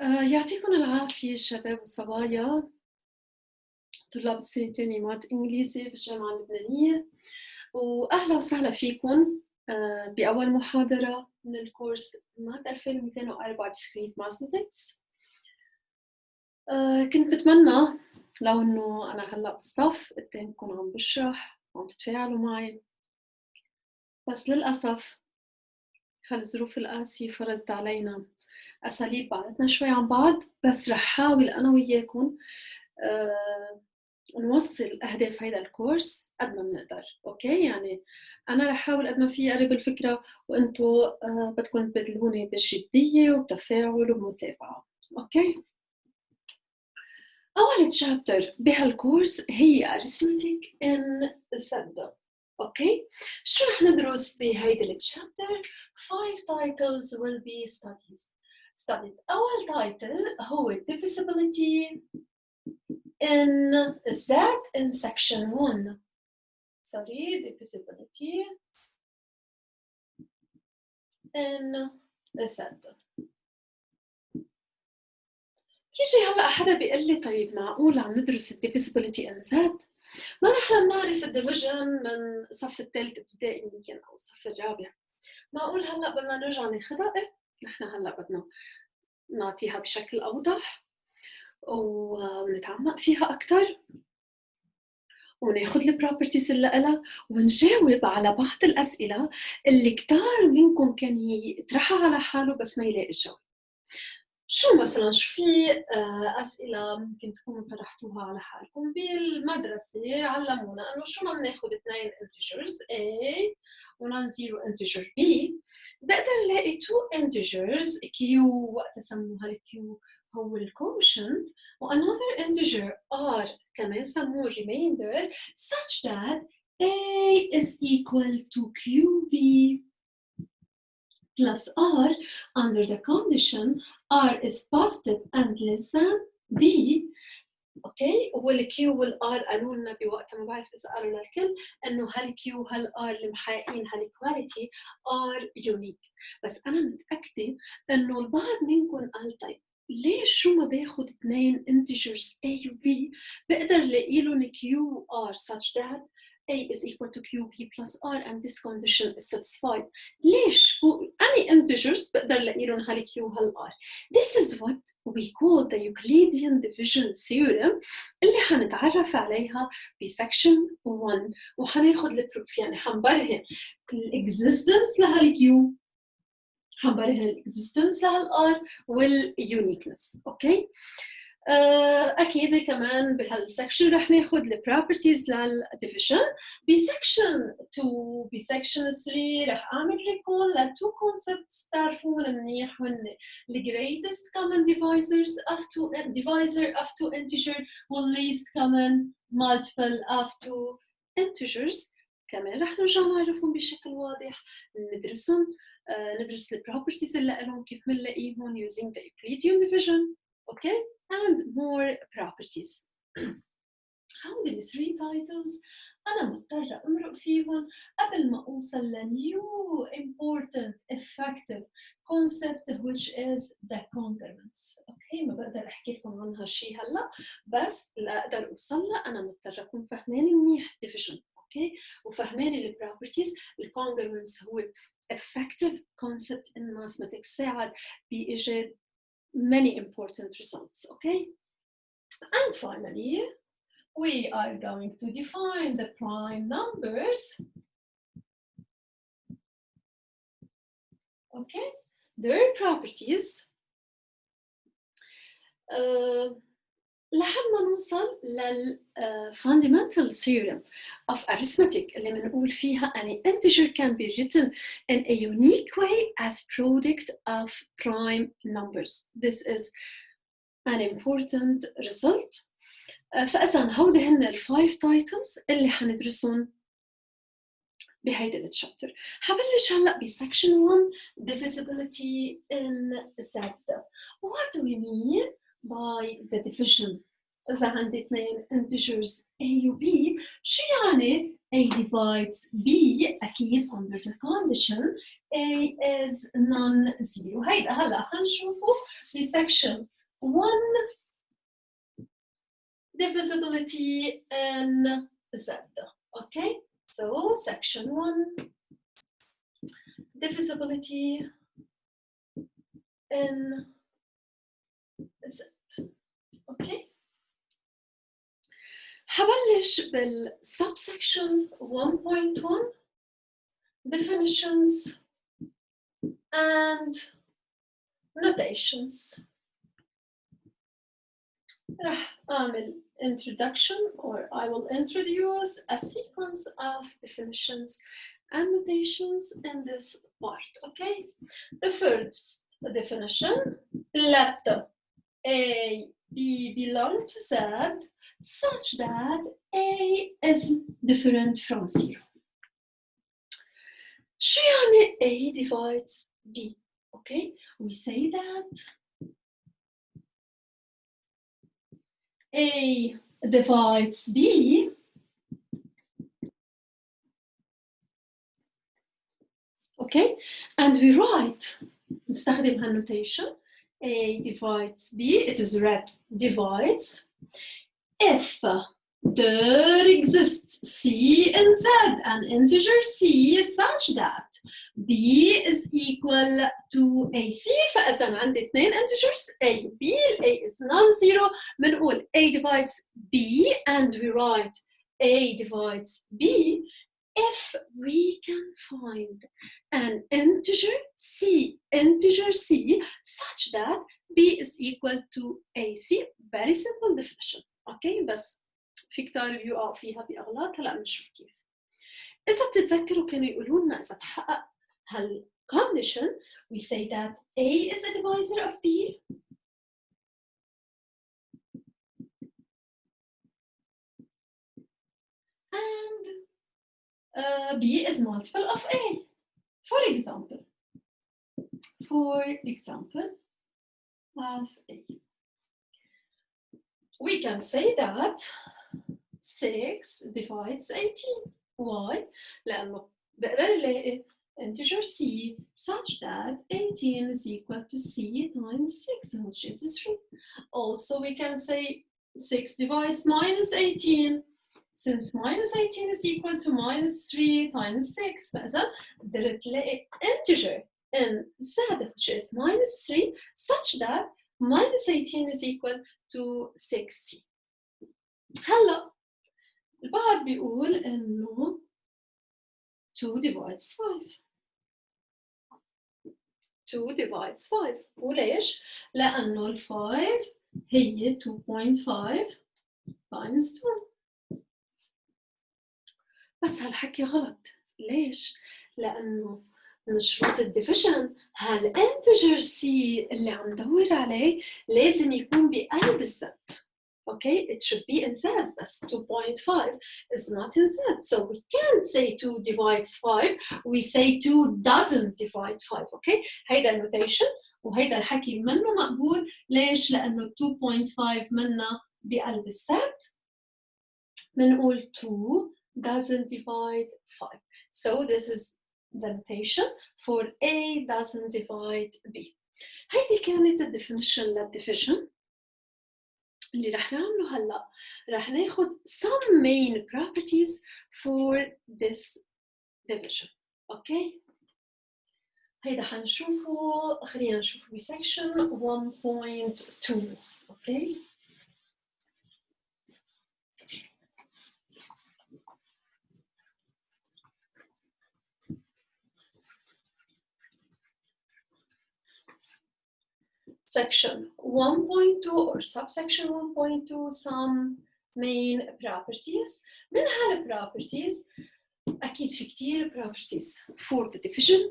يعطيكم العافية شباب وصبايا طلاب السنة الثانية مادة إنجليزي بالجامعة اللبنانية، وأهلا وسهلا فيكم بأول محاضرة من الكورس مادة 2204 Discrete Mathematics. كنت بتمنى لو إنه أنا هلأ بالصف قدامكم عم بشرح وعم تتفاعلوا معي، بس للأسف هالظروف القاسية فرضت علينا أساليب بعدتنا شوي عن بعض، بس رح حاول أنا وياكم نوصل أهداف هيدا الكورس قد ما بنقدر. أوكي، يعني أنا رح أحاول قد ما في أقرب الفكرة، وأنتوا بدكم تبدلوني بالجدية وبتفاعل ومتابعة. أوكي، أول تشابتر بهالكورس هي Arithmetic in Z. أوكي، شو رح ندرس بهيدا التشابتر؟ 5 titles will be studied. أول title هو Divisibility in Z in section 1. Divisibility in Z. يجي هلا حدا بيقول لي طيب معقول عم ندرس الديفيزيبيليتي ان زد؟ ما نحن بنعرف الديفيجن من صف الثالث ابتدائي يمكن او الصف الرابع. معقول هلا بدنا نرجع ناخذها؟ إيه، نحن هلا بدنا نعطيها بشكل اوضح ونتعمق فيها اكثر وناخد البروبرتيز اللي لها ونجاوب على بعض الاسئله اللي كتار منكم كان يطرحها على حاله بس ما يلاقي الجواب. شو مثلا شو في اسئله ممكن تكونوا طرحتوها على حالكم بالمدرسه؟ علمونا انه شو ما بناخذ اثنين انتجرز A ونون زيرو انتجر B، بقدر الاقي two integers Q وقت سموها الكيو هو الكوشنت، وanother integer R كمان سموه remainder such that A is equal to QB plus R under the condition R is positive and less than B. اوكي، والكيو والار قالوا لنا بوقتها، ما بعرف اذا قالوا للكل، انه هالكيو وهالار المحققين هالكواليتي ار يونيك. بس انا متاكده انه البعض منكم قال طيب ليش شو ما باخذ اثنين integers A و B بقدر لاقي لهم Q و R such that A is equal to QB plus R and this condition is satisfied. ليش any integers بقدر لاقي لهم هالQ وهالR. This is what we call the Euclidean Division theorem اللي حنتعرف عليها بسكشن 1، وحناخد البروف، يعني حنبرهن الاكزيستنس لهالكيو، حنبرهن الاكزيستنس لهالار واليونيكنس. اوكي، اكيد كمان بهالسكشن رح ناخذ البروبرتيز للديفيجن. بسكشن 2 بسكشن 3 رح اعمل ريكول لتو كونسبتس تعرفوهم منيح، هن الجريتست كومن ديفايزرز of two divisor of two integer والleast common multiple of two integers. كمان رح نرجع نعرفهم بشكل واضح، ندرسهم، ندرس البروبرتيز اللي لهم كيف بنلاقيهم using the Euclidean division. okay, and more properties. هودي الثري titles أنا مضطرة أمرق فيهم قبل ما أوصل new important effective concept which is the congruence. أوكي، ما بقدر أحكي لكم عنها شيء هلا، بس لأقدر أوصل لها أنا مضطرة أكون فهماني منيح division. أوكي، وفهماني البروبرتيز. الكونجرونس هو effective concept in mathematics ساعد بإيجاد many important results. Okay, and finally we are going to define the prime numbers. Okay, their properties لحد ما نوصل لل fundamental theorem of arithmetic اللي بنقول فيها an integer can be written in a unique way as product of prime numbers. This is an important result. فإذا هودي هن الفايف تايتلز اللي حندرسهم بهيدا التشابتر. حبلش هلا بسكشن 1 divisibility in Z. What do we mean by the division إذا عندي اثنين integers A و B شو يعني A divides B أكيد under the condition A is non-zero. هيدا هلا حنشوفه في section 1 divisibility in Z. Okay, so section 1 divisibility in Z. Okay. حبلش بالsubsection 1.1 definitions and notations. راح أعمل introduction or I will introduce a sequence of definitions and notations in this part, okay? The first definition, let A, B belong to Z such that A is different from 0. شو يعني A divides B? Okay, we say that A divides B okay, and we write نستخدم هالnotation A divides B, it is read divides if there exists C in Z, an integer C such that B is equal to AC. فإذا عندي اثنين integers A و B, A is non-zero, بنقول A divides B and we write A divides B if we can find an integer C such that B is equal to AC. Very simple definition. Okay, بس في كتار بيقعوا فيها بأغلاط. هلا بنشوف كيف. إذا بتتذكروا كانوا يقولوا لنا إذا تحقق هالcondition we say that A is a divisor of B and B is multiple of A. For example of A, we can say that 6 divides 18. Why? لأنه بقدر ألاقي integer C such that 18 is equal to C times 6, which is 3. Also, we can say 6 divides minus 18. Since minus 18 is equal to minus 3 times 6, فإذا قدرت ألاقي integer in Z, which is minus 3, such that minus 18 is equal to 6C. هلا البعض بيقول إنه 2 divides 5. 2 divides 5. وليش؟ لأنه ال 5 هي 2.5 times 2. بس هالحكي غلط. ليش؟ لأنه من شروط الديفيجن هالانتجر C اللي عم دور عليه لازم يكون بقلب الزد. Okay, it should be in Z, that's 2.5 is not in Z. So we can't say 2 divides 5, we say 2 doesn't divide 5, okay? هيدا النوتيشن وهيدا الحكي منه مقبول. ليش؟ لأنه 2.5 منا بقلب الزد. منقول 2 doesn't divide 5. So this is the notation for A doesn't divide B. هيدي كانت الديفينيشن للديفيجن. اللي رح نعمله هلا رح ناخد some main properties for this division. Okay, هيدا حنشوفه. خلينا نشوفه ب section 1.2. Okay, section 1.2 or subsection 1.2 some main properties. من هالproperties أكيد في كتير properties for the division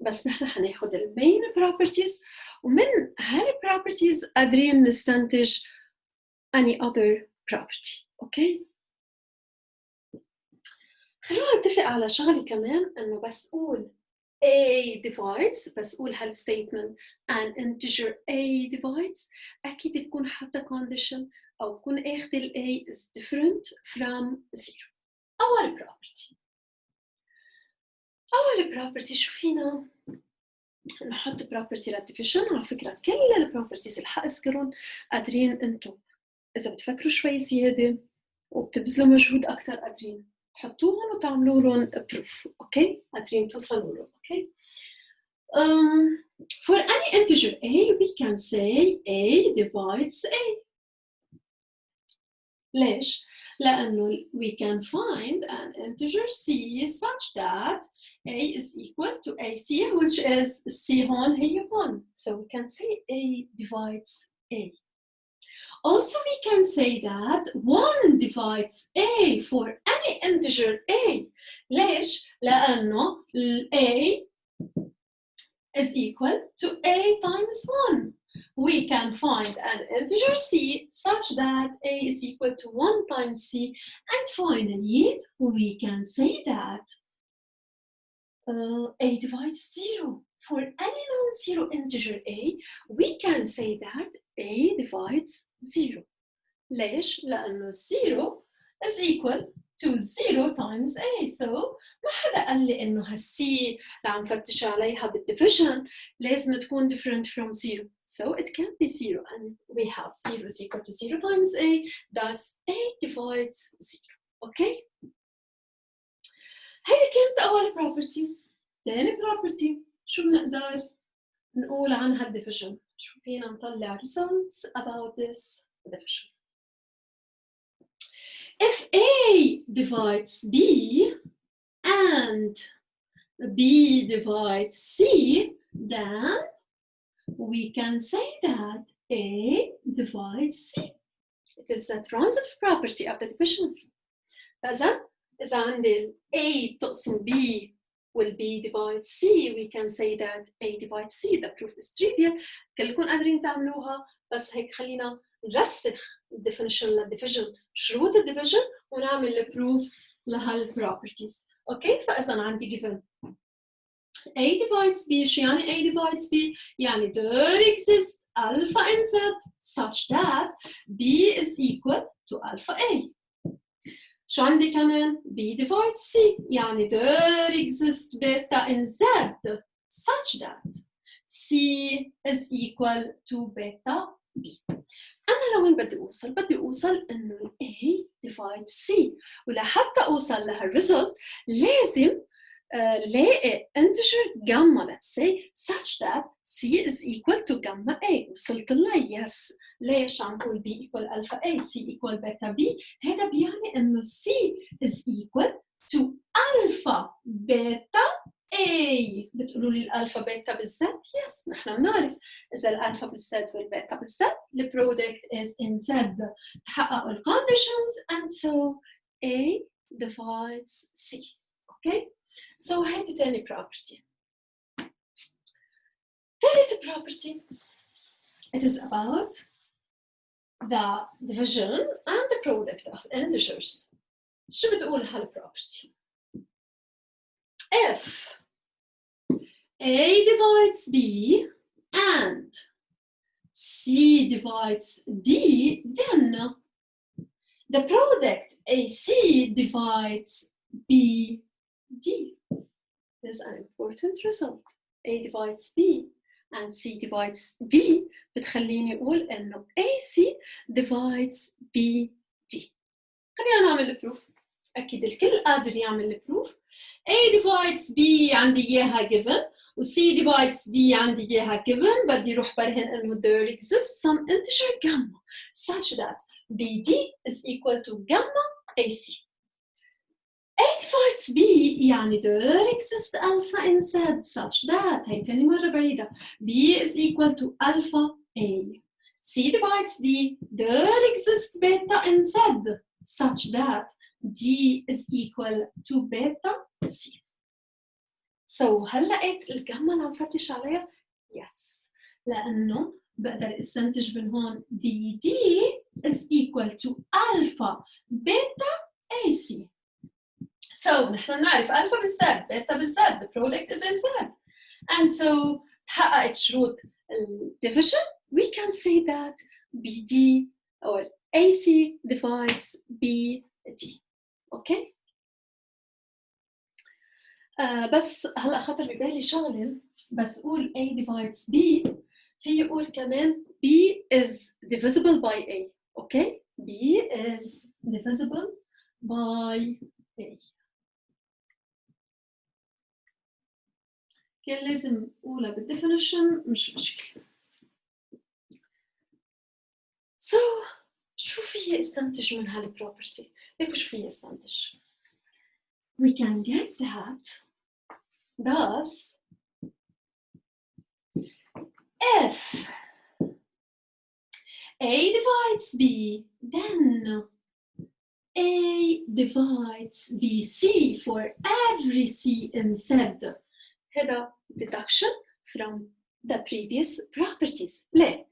بس نحن حناخد main properties ومن هالproperties قادرين نستنتج any other property. Okay, خلونا نتفق على شغلة كمان إنه بس أقول A divides بس قول هالstatement an integer A divides أكيد بكون حتى condition أو بكون آخذ ال A is different from 0. أول property شو فينا نحط property للdivision. على فكرة كل البروبرتيز اللي حأذكرهم قادرين أنتم إذا بتفكروا شوي زيادة وبتبذلوا مجهود أكتر قادرين تحطوهم وتعملوا لهم proof. أوكي؟ قادرين توصلوا لهم. أوكي؟ For any integer A, we can say A divides A. ليش؟ لأنه we can find an integer C such that A is equal to AC, which is C هون هي 1. So we can say A divides A. Also, we can say that 1 divides A for any integer A. ليش؟ لأنه A is equal to A times 1. We can find an integer C such that A is equal to 1 times C. And finally, we can say that A divides 0. For any non-zero integer A, we can say that A divides 0. ليش؟ لأنه 0 is equal to 0 times A. So ما حدا قال لي إنه هالسي اللي عم فتش عليها بالdivision لازم تكون different from 0. So it can be 0 and we have 0 is equal to 0 times A. Thus A divides 0. Okay? هيدي كانت أول property. ثاني property شو بنقدر نقول عن هالdivision؟ شو فينا نطلع results about this division. If A divides B and B divides C, then we can say that A divides C. It is the transitive property of the division. إذا عندي A تقسم B will B divides C, we can say that A divides C. The proof is trivial. كلكم قادرين تعملوها بس هيك خلينا نرسخ definition للdivision شروط الdivision ونعمل البروفs لهالproperties. اوكي فاذا عندي given A divides B. شو يعني A divides B؟ يعني there exists alpha in Z such that B is equal to alpha A. شو عندي كمان؟ B divides C. يعني there exists beta in Z such that C is equal to beta B. أنا لوين بدي أوصل؟ بدي أوصل إنه A divides C. ولحتى أوصل لهالresult لازم لاقي integer gamma, let's say, such that C is equal to gamma A. وصلت لها yes. ليش عم نقول B equal alpha A, C equal beta B؟ هذا بيعني إنه C is equal to alpha beta A. بتقولوا لي الألفا بيتا بالذات؟ yes. نحن بنعرف إذا الألفا بالذات والبيتا بالذات the product is in Z. تحققوا ال conditions and so A divides C. Okay? So هيدي تاني property. ثالث property, it is about the division and the product of integers. شو بتقول هالproperty؟ If A divides B and C divides D, then the product AC divides BD. This is an important result. A divides B and C divides D بتخليني أقول إنه AC divides BD. خلينا نعمل البروف. أكيد الكل قادر يعمل البروف. A divides B عندي إياها given و C divides D عندي إياها given. بدي روح برهن إنه there exists some integer gamma such that BD is equal to gamma AC. A divides B يعني there exists alpha in Z such that هي تاني مرة بعيدة B is equal to alpha A. C divides D there exists beta in Z such that D is equal to beta C. So هل لقيت الجامما اللي عم فتش عليها؟ Yes. لأنه بقدر استنتج من هون BD is equal to alpha beta AC. So نحن نعرف alpha بالزد beta بالزد the product is in Z and so تحققت شروط division we can say that BD or AC divides BD okay بس هلا خطر ببالي شغله بس قول A divides B في يقول كمان B is divisible by A okay B is divisible by A كان لازم أقولها بالديفينيشن مش مشكلة so شو في استنتج من هالبروبرتي؟ ليكو شو في استنتج؟ we can get that thus if A divides B then A divides BC for every C in Z هذا deduction from the previous properties ليه؟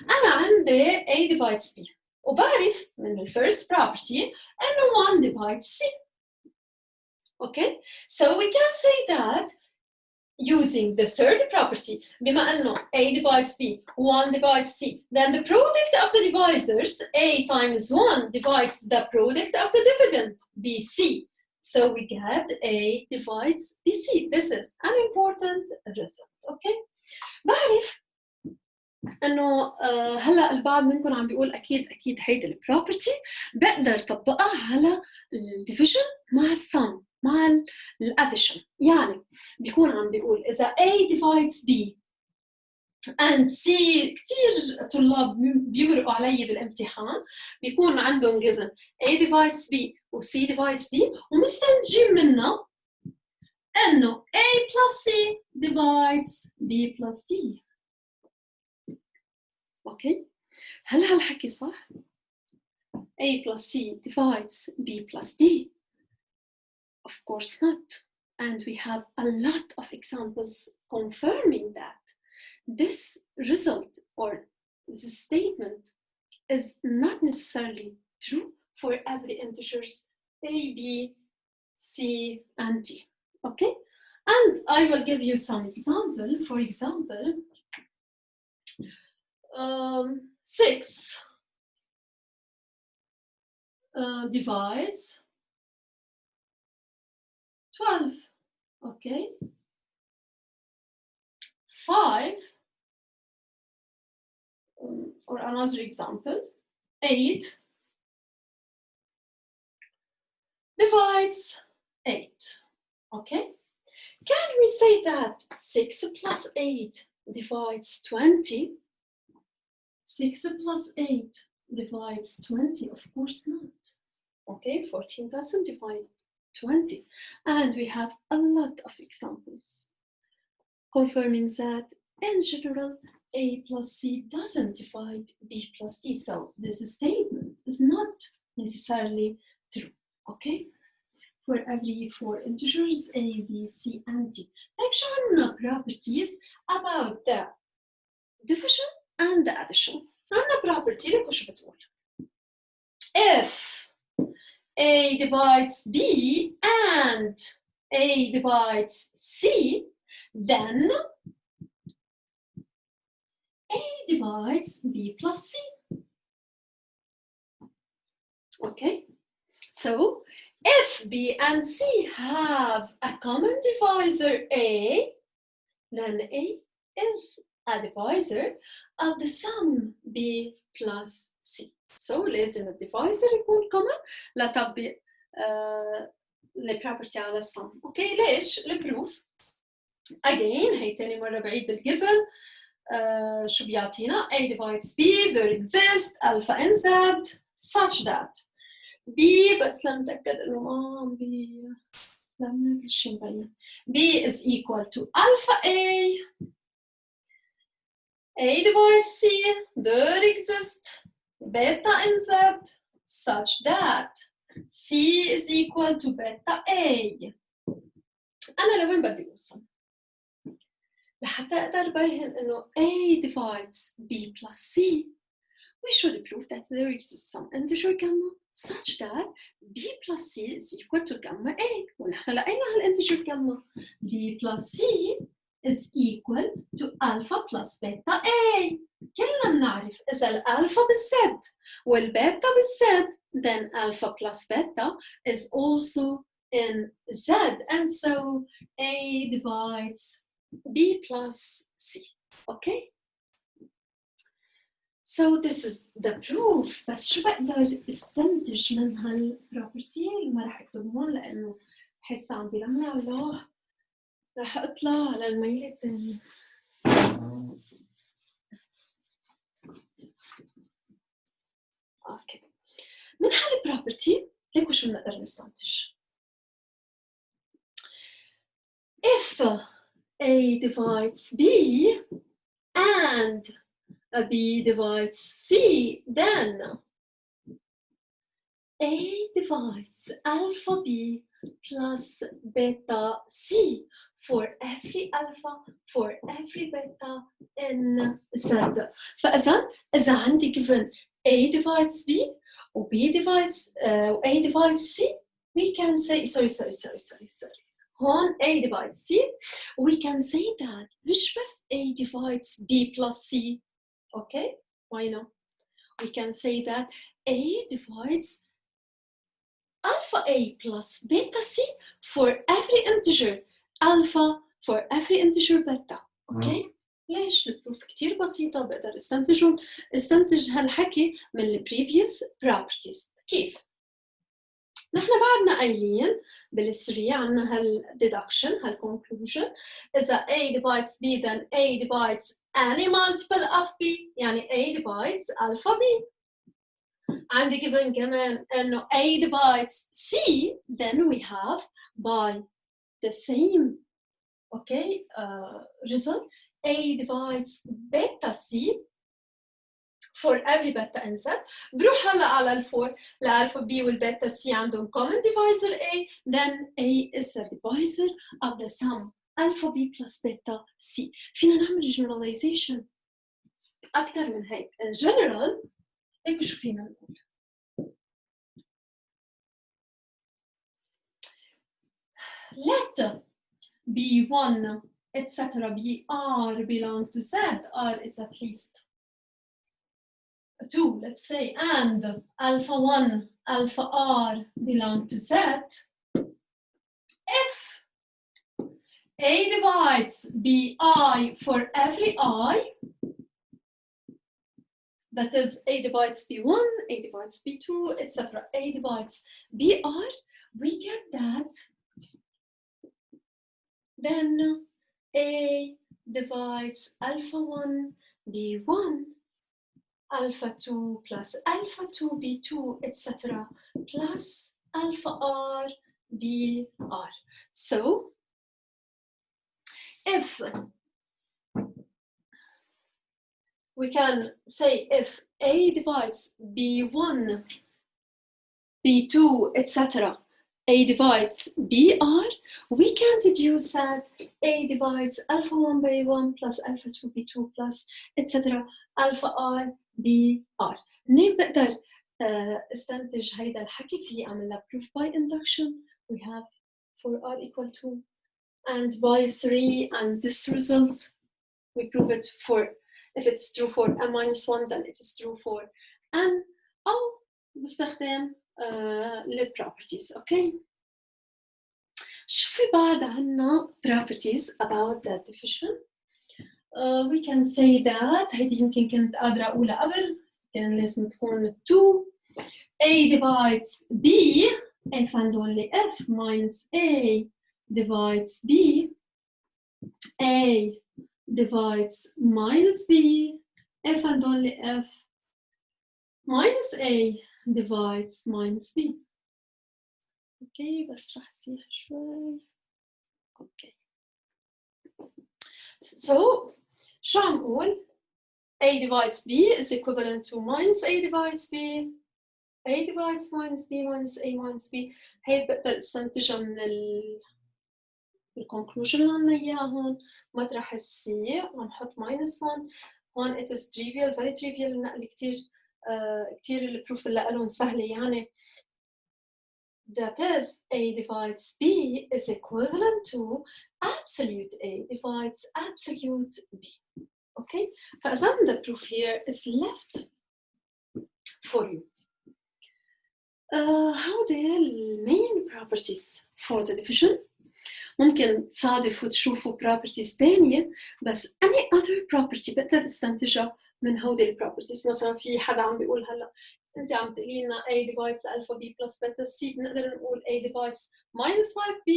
أنا عندي A divides B وبعرف من ال first property إنه 1 divides C okay so we can say that using the third property بما إنه A divides B 1 divides C then the product of the divisors A times 1 divides the product of the dividend BC so we get A divides BC this is an important result okay بعرف انه هلا البعض منكم عم بيقول اكيد هيدي البروبرتي بقدر طبقها على الديفيجن مع السم مع الاديشن يعني بيكون عم بيقول اذا A divides B and C كثير طلاب بيمرقوا علي بالامتحان بيكون عندهم given A divides B و C divides D ومستنتجين منها انه A plus C divides B plus D اوكي هل هالحكي صح؟ A plus C divides B plus D? Of course not. And we have a lot of examples confirming that this result or this statement is not necessarily true for every integers A, B, C, and D. Okay? And I will give you some example. For example, 6 divides 12, okay? 5, or another example, 8 divides 8, okay? Can we say that 6 plus 8 divides 20? 6 plus 8 divides 20? Of course not. Okay, 14 doesn't divide 20. And we have a lot of examples confirming that in general, A plus C doesn't divide B plus D. So this statement is not necessarily true. Okay? For every 4 integers A, B, C, and D. طيب شو عندنا properties about the division and the addition. عندنا property لك وشو بتقول. If A divides B and A divides C, then A divides B plus C. Okay? So, if B and C have a common divisor A, then A is a divisor of the sum B plus C. So, لازم الديفايزر يكون common لطبق البروبرتي على السم. اوكي ليش؟ البروف. Again هي تاني مرة بعيد الجيفن شو بيعطينا؟ A divides B, there exists alpha in Z such that B بس لا متأكد إنه ما عم لا ما كل شيء مبين. B is equal to alpha A divides C, there exists beta in Z such that C is equal to beta A. أنا لوين بدي أوصل؟ لحتى أقدر برهن إنه A divides B plus C we should prove that there exists some integer gamma such that b plus c is equal to gamma a. ونحن لقينا هالinteger gamma. b plus c is equal to alpha plus beta a. كلنا بنعرف إذا الألفا بالزد والبيتا بالزد then alpha plus beta is also in z, and so a divides b plus c. Okay? So this is the proof. بس شو بقدر استنتج من هالبروبرتي اللي ما رح اكتب هون لأنه بحس عم بلمع الله. رح اطلع على الميلة الثانية. اوكي. من هالبروبرتي ليكوا شو بنقدر نستنتج. If A divides B and B divides C, then A divides alpha B plus beta C for every alpha, for every beta in Z. فإذا عندي given A divides B or B divides A divides C, we can say sorry. هون A divides C, we can say that مش بس A divides B plus C. Okay, why not? We can say that A divides alpha A plus beta C for every integer alpha, for every integer beta. Okay? ليش؟ البروف كتير بسيطة بقدر استنتج هالحكي من ال previous properties. كيف؟ نحن بعدنا قايلين بالسريع عنا هالdeduction, هالconclusion. إذا A divides B then A divides any multiple of B, يعني A divides alpha B. عندي given كمان إنه A divides C, then we have by the same result A divides beta C for every beta in Z. بروح هلا على الفور لألفا B والبيتا C عندهم common divisor A, then A is the divisor of the sum alpha B plus beta C. فينا نعمل generalization أكتر من هيك. In general هيك شو فينا نقول. Let B1 etc. BR belong to Z, R is at least 2, let's say, and alpha 1, alpha R belong to Z. If A divides BI for every I, that is A divides B1, A divides B2, etc. A divides BR, we get that then A divides alpha 1 B1, alpha 2 plus alpha 2 B2, etc. plus alpha R BR. So if we can say if A divides B1, B2, etc. A divides BR, we can deduce that A divides alpha 1 by 1 plus alpha 2 B2 plus etc. alpha R BR. منين بقدر استنتج هيدا الحكي؟ في أعمل proof by induction. We have for R equal to and by 3, and this result we prove it for, if it's true for n minus 1 then it is true for n, أو بستخدم the properties. Okay. شو في بعد عنا properties about the division. We can say that هيدي يمكن كنت قادرة أقولها قبل، كان لازم تكون 2. A divides B if and only if minus A divides B. A divides minus B if and only if minus A divides minus B. Okay, بس راح أسيح شوي. Okay. So شو عم أقول؟ A divides B is equivalent to minus A divides B. A divides minus B minus A minus B. هي بقدر استنتجها من الconclusion اللي عنا إياها هون. مطرح C عم حط minus 1. هون it is trivial, very trivial، النقل كتير كتير البروف اللي قالهم سهلة يعني that is A divides B is equivalent to absolute A divides absolute B. Okay, فإذا the proof here is left for you. هودي المين properties for the division. ممكن تصادفوا تشوفوا properties تانية بس any other property بقدر استنتجها من هودي البروبرتيز. مثلا في حدا عم بيقول هلا انت عم تقولي لنا A divides alpha B plus beta C، بنقدر نقول A divides minus 5B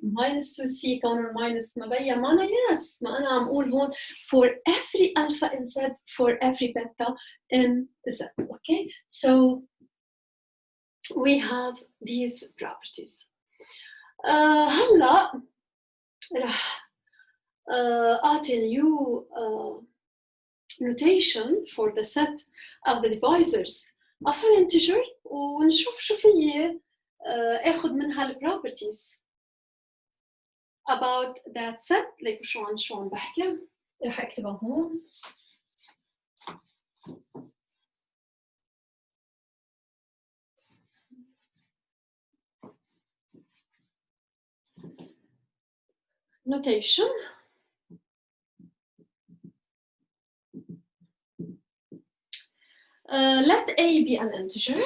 minus 2C كونه minus مبين معنا yes. ما أنا عم أقول هون for every alpha in Z for every beta in Z. Okay, so we have these properties. هلا رح أعطي you notation for the set of the divisors of an integer ونشوف شو في اخذ منها ال properties about that set. ليكوا شو عم بحكي. رح اكتبها هون. notation let A be an integer.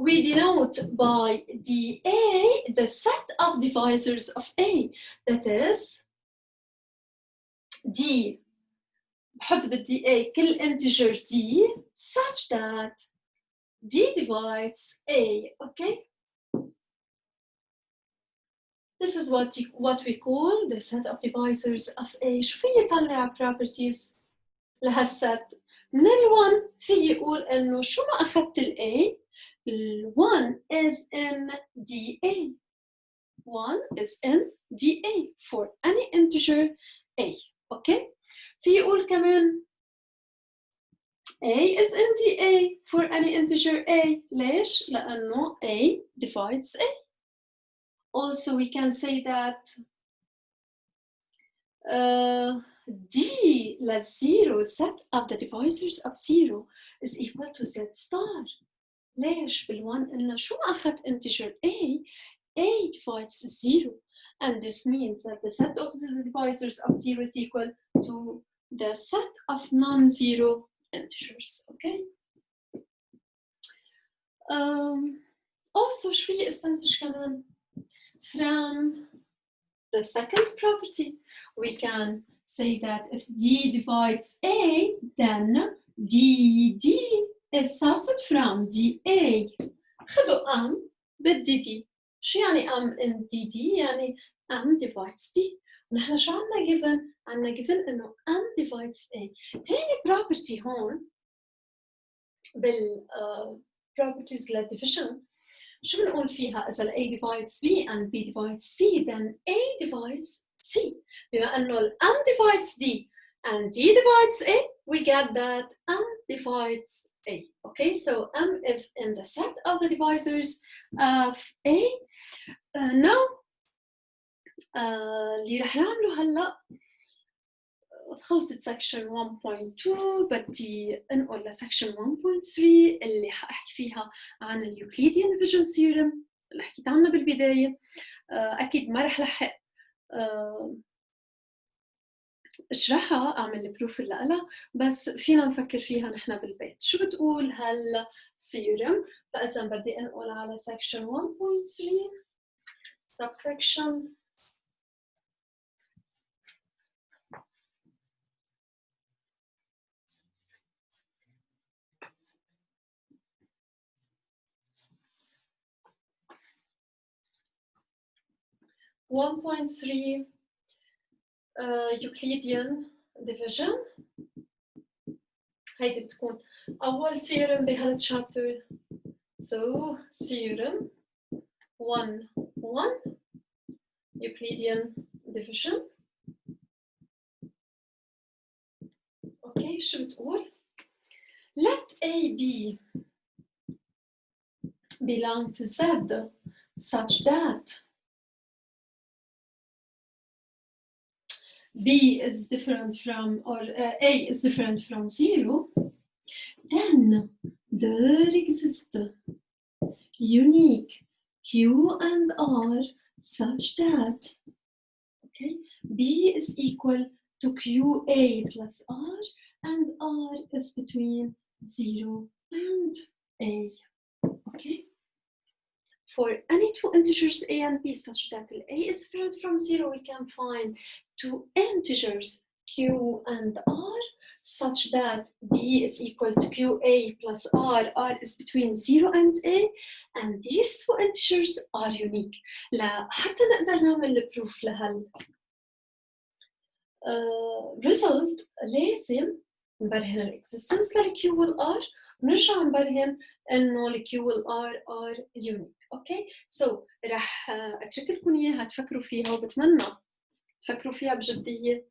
We denote by dA the set of divisors of A, that is D بحط بالدي A كل integer D such that D divides A. Okay, this is what we call the set of divisors of A. شو في يطلع properties لهالset؟ من ال1 في يقول إنه شو ما أخذت ال A ال1 is in dA. 1 is in dA for any integer A. Okay, في يقول كمان A is in dA for any integer A. ليش؟ لأنه A divides A. Also we can say that D less 0 set of the divisors of 0 is equal to Z star. ليش؟ بالone إنه شو ما أخذت integer A divides 0, and this means that the set of the divisors of 0 is equal to the set of non-zero integers. Okay. Also شو في استنتج كمان from the second property? We can say that if D divides A, then DD is subset from DA. خذوا أم بالدي دي. شو يعني أم in DD؟ يعني أم divides D. ونحن شو عنا given؟ عنا given إنه أم divides A. تاني property هون بال properties للdivision شو بنقول فيها؟ إذا ال A divides B and B divides C, then A divides C. بما إنه ال M divides D and D divides A, we get that M divides A. Okay, so M is in the set of the divisors of A. Now, اللي رح نعمله هلا خلصت section 1.2 بدي انقل ل section 1.3 اللي حاحكي فيها عن ال Euclidean Division theorem اللي حكيت عنها بالبداية. أكيد ما رح لحق اشرحها أعمل البروف اللي لها، بس فينا نفكر فيها نحن بالبيت. شو بتقول هال theorem؟ فإذا بدي انقل على section 1.3 subsection 1.3 Euclidean Division. هيدي بتكون أول theorem بهالchapter. So theorem 1.1 Euclidean Division. Okay, شو بتقول؟ Let AB belong to Z such that B is different from, or A is different from 0. then there exist unique Q and R such that B is equal to QA plus R and R is between 0 and A. Okay? For any two integers A and B such that A is different from 0, we can find two integers Q and R such that B is equal to QA plus R, R is between 0 and A, and these two integers are unique. حتى نقدر نعمل proof لهال result لازم نبرهن الاكزيستنس للكيو والار ونرجع نبرهن انه الكيو والار ار يونيك. اوكي سو رح اترك لكم اياها تفكروا فيها وبتمنى تفكروا فيها بجديه.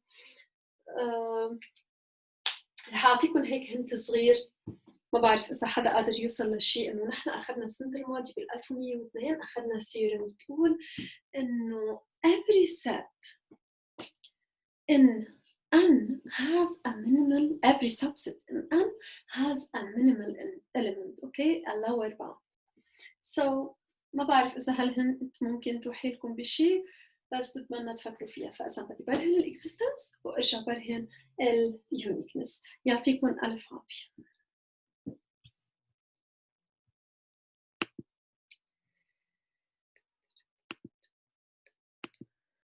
رح اعطيكم هيك هنت صغير، ما بعرف اذا حدا قادر يوصل لشيء، انه نحن اخذنا السنه الماضيه بال 1102 اخذنا theorem بتقول انه every set in N has a minimal, every subset in N has a minimal element, okay, a lower bound. So ما بعرف إذا هالهنت ممكن توحي لكم بشيء، بس بتمنى تفكروا فيها. فإذا بدي برهن الإكزيستنس وأرجع برهن اليونيكنس. يعطيكم ألف عافية.